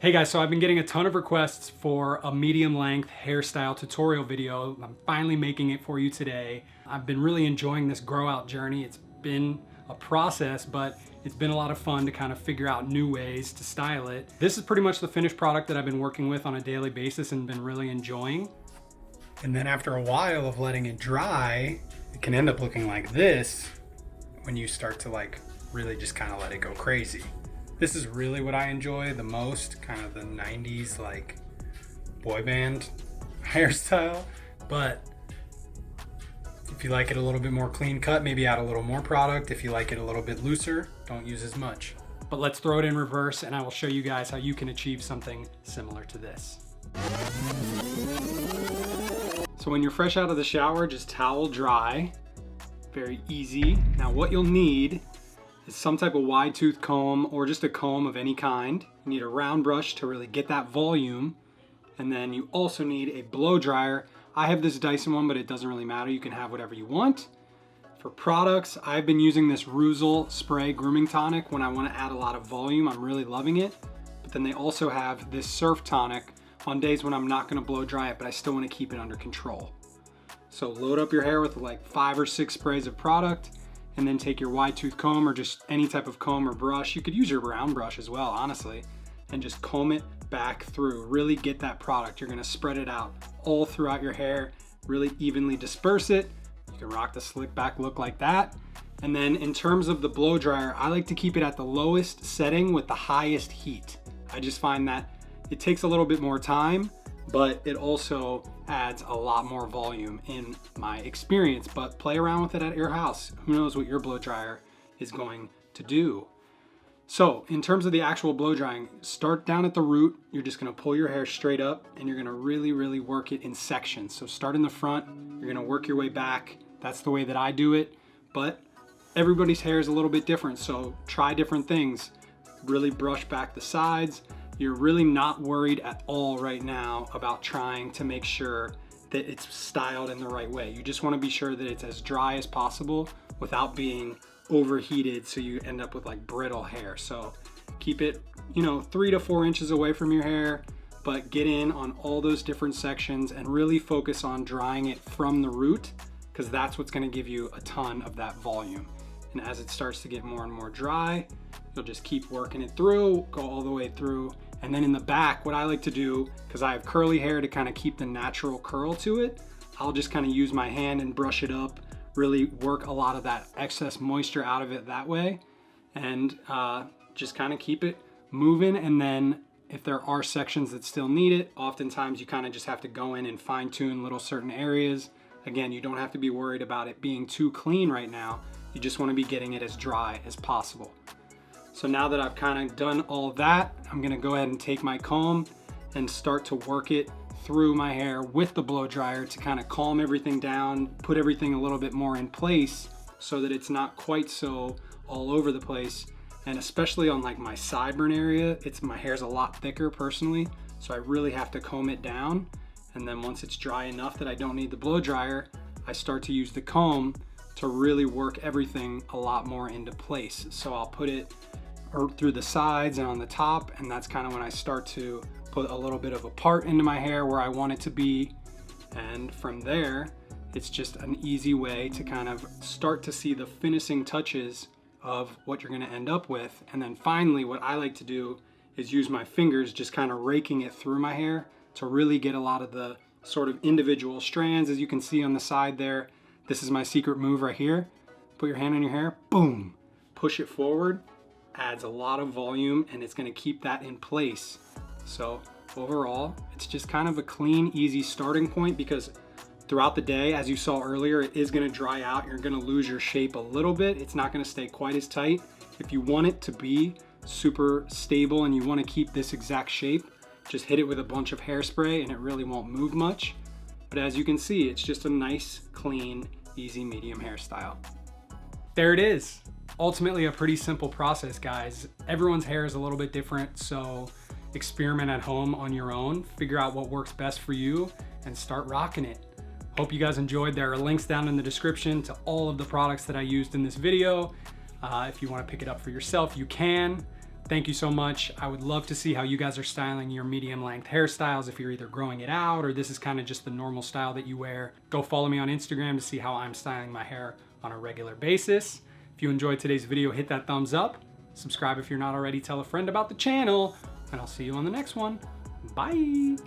Hey guys, so I've been getting a ton of requests for a medium length hairstyle tutorial video. I'm finally making it for you today. I've been really enjoying this grow out journey. It's been a process, but it's been a lot of fun to kind of figure out new ways to style it. This is pretty much the finished product that I've been working with on a daily basis and been really enjoying. And then after a while of letting it dry, it can end up looking like this when you start to really just kind of let it go crazy. This is really what I enjoy the most, kind of the 90s boy band hairstyle. But if you like it a little bit more clean cut, maybe add a little more product. If you like it a little bit looser, don't use as much. But let's throw it in reverse and I will show you guys how you can achieve something similar to this. So when you're fresh out of the shower, just towel dry. Very easy. Now what you'll need is some type of wide tooth comb or just a comb of any kind. You need a round brush to really get that volume. And then you also need a blow dryer. I have this Dyson one, but it doesn't really matter. You can have whatever you want. For products, I've been using this Ruzel spray grooming tonic when I want to add a lot of volume. I'm really loving it. But then they also have this surf tonic on days when I'm not going to blow dry it, but I still want to keep it under control. So load up your hair with 5 or 6 sprays of product, and then take your wide tooth comb or just any type of comb or brush. You could use your round brush as well, honestly, and just comb it back through. Really get that product. You're gonna spread it out all throughout your hair, really evenly disperse it. You can rock the slick back look like that. And then in terms of the blow dryer, I like to keep it at the lowest setting with the highest heat. I just find that it takes a little bit more time, but it also adds a lot more volume in my experience. But play around with it at your house. Who knows what your blow dryer is going to do. So in terms of the actual blow drying, start down at the root. You're just gonna pull your hair straight up and you're gonna really work it in sections. So start in the front, you're gonna work your way back. That's the way that I do it, but everybody's hair is a little bit different. So try different things. Really brush back the sides. You're really not worried at all right now about trying to make sure that it's styled in the right way. You just want to be sure that it's as dry as possible without being overheated so you end up with brittle hair. So keep it, 3 to 4 inches away from your hair, but get in on all those different sections and really focus on drying it from the root, because that's what's going to give you a ton of that volume. And as it starts to get more and more dry, you'll just keep working it through, go all the way through. And then in the back, what I like to do, because I have curly hair to kind of keep the natural curl to it, I'll just kind of use my hand and brush it up, really work a lot of that excess moisture out of it that way, and just kind of keep it moving. And then if there are sections that still need it, oftentimes you kind of just have to go in and fine tune little certain areas. Again, you don't have to be worried about it being too clean right now. You just want to be getting it as dry as possible. So now that I've kind of done all that, I'm gonna go ahead and take my comb and start to work it through my hair with the blow dryer to kind of calm everything down, put everything a little bit more in place so that it's not quite so all over the place. And especially on my sideburn area, my hair's a lot thicker personally, so I really have to comb it down. And then once it's dry enough that I don't need the blow dryer, I start to use the comb to really work everything a lot more into place. So I'll put it through the sides and on the top, and that's kind of when I start to put a little bit of a part into my hair where I want it to be. And from there, it's just an easy way to kind of start to see the finishing touches of what you're going to end up with. And then finally, what I like to do is use my fingers, just kind of raking it through my hair to really get a lot of the sort of individual strands. As you can see on the side there, this is my secret move right here. Put your hand on your hair, boom, push it forward, adds a lot of volume, and it's going to keep that in place. So overall, it's just kind of a clean, easy starting point, because throughout the day, as you saw earlier, it is going to dry out. You're going to lose your shape a little bit. It's not going to stay quite as tight. If you want it to be super stable and you want to keep this exact shape, just hit it with a bunch of hairspray and it really won't move much. But as you can see, it's just a nice, clean, easy medium hairstyle. There it is. Ultimately a pretty simple process, guys. Everyone's hair is a little bit different, so experiment at home on your own, figure out what works best for you, and start rocking it. Hope you guys enjoyed. There are links down in the description to all of the products that I used in this video. If you want to pick it up for yourself, you can. Thank you so much. I would love to see how you guys are styling your medium length hairstyles, if you're either growing it out or this is kind of just the normal style that you wear. Go follow me on Instagram to see how I'm styling my hair on a regular basis. If you enjoyed today's video, hit that thumbs up. Subscribe if you're not already. Tell a friend about the channel, and I'll see you on the next one. Bye.